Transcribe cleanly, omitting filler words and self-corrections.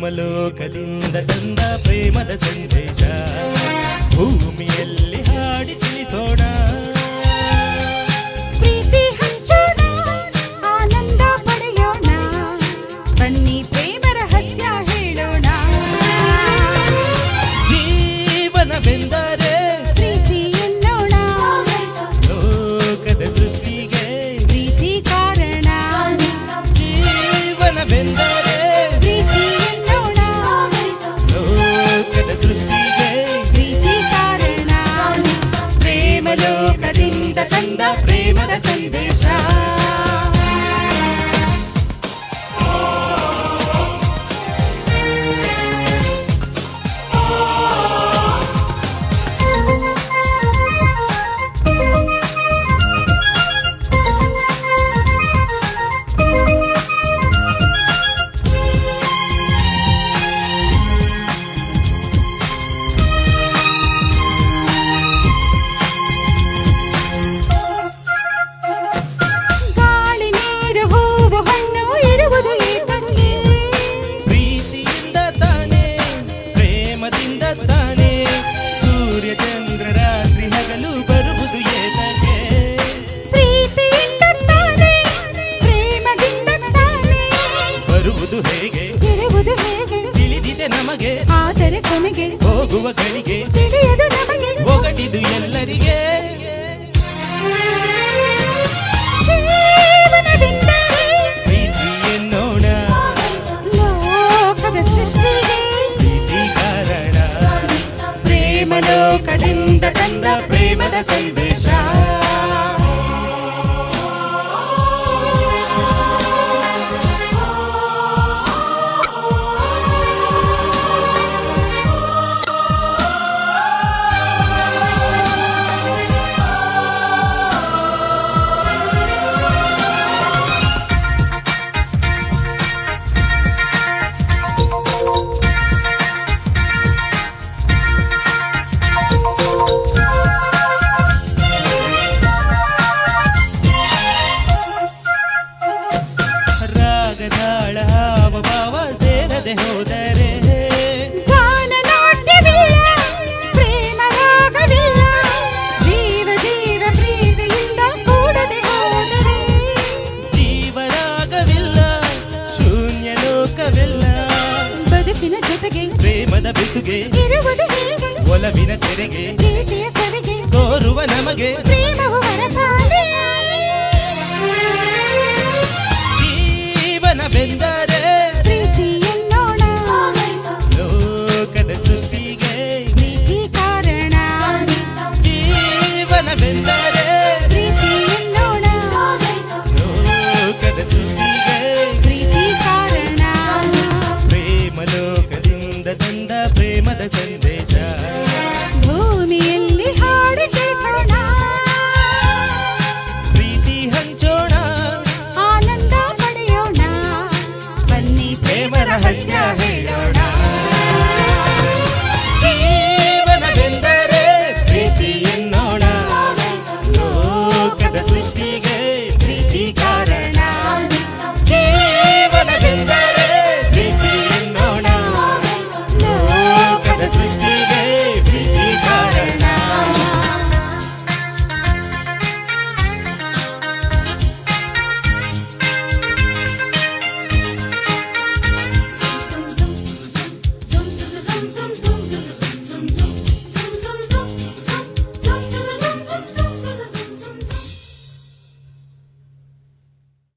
ಪ್ರೇಮಲೋಕದಿಂದ ತಂದ ಪ್ರೇಮದ ಸಂದೇಶ ಭೂಮಿಯಲ್ಲಿ ಹಾಡಿ ತಿಳಿಸೋಣ. ಪ್ರೀತಿ ಹಂಚೋಣ, ಆನಂದ ಪಡೆಯೋಣ, ಬನ್ನಿ ಪ್ರೇಮ ರಹಸ್ಯ ಹೇಳೋಣ. ಜೀವನವೆಂದರೆ ಪ್ರೀತಿ ಎನ್ನೋಣ, ಲೋಕದ ಸೃಷ್ಟಿಗೆ ಪ್ರೀತಿ ಕಾರಣ. ಜೀವನವೆಂದರೆ ಪ್ರೀತಿ ಎನ್ನೋಣ, ಲೋಕದ ಸೃಷ್ಟಿಗೆ ಪ್ರೀತಿ ಕಾರಣ. ಪ್ರೇಮಲೋಕದಿಂದ ತಂದ ಪ್ರೇಮದ ಸಂದೇಶ. ಗಾಳಿ ನೀರು ಹೂವು ಹಣ್ಣು ಇರುವುದು ಏತಕ್ಕೆ? ಪ್ರೀತಿಯಿಂದ ತಾನೇ, ಪ್ರೇಮದಿಂದ ತಾನೇ, ಸೂರ್ಯ ಚಂದ್ರ ರಾತ್ರಿ ಹಗಲು ಬರುವುದು ಏತಕ್ಕೆ? ಪ್ರೀತಿಯಿಂದ ತಾನೇ, ಪ್ರೇಮದಿಂದ ತಾನೇ, ಬರುವುದು ಹೇಗೆ ಇರುವುದು ಹೇಗೆ? ತಿಳಿದಿದೆ ನಮಗೆ, ಆದರೆ ಕೊನೆಗೆ ಹೋಗುವ ಗಳಿಗೆ ತಿಳಿಯದು ನಮಗೆ. ಒಗಟಿದು ಎಲ್ಲರಿಗೆ. ಜೀವನವೆಂದರೆ ಪ್ರೀತಿ ಎನ್ನೋಣ, ಲೋಕದ ಸೃಷ್ಟಿಗೆ ಪ್ರೀತಿ ಕಾರಣ. ಪ್ರೇಮಲೋಕದಿಂದ ತಂದ ಪ್ರೇಮದ ಸಂದೇಶ. ರಾಗದಾಳ ಹಾವಭಾವ ಸೇರದೆ ಹೋದರೆ ಗಾನ ನಾಟ್ಯವಿಲ್ಲ, ಪ್ರೇಮ ರಾಗವಿಲ್ಲ, ಜೀವ ಜೀವ ಪ್ರೀತಿಯಿಂದ ಕೂಡದೆ ಹೋದರೆ ಜೀವರಾಗವಿಲ್ಲ, ಶೂನ್ಯ ಲೋಕವಿಲ್ಲ. ಬದುಕಿನ ಜೊತೆಗೆ ಪ್ರೇಮದ ಬೆಸುಗೆ ಇರುವುದು ಹೇಗೆ? ಒಲವಿನ ತೆರೆಗೆ ಪ್ರೀತಿಯ ಸರಿಗೆ ತೋರುವ ನಮಗೆ ಪ್ರೇಮವು ಹೊರತಾನೆ. ಜೀವನವೆಂದರೆ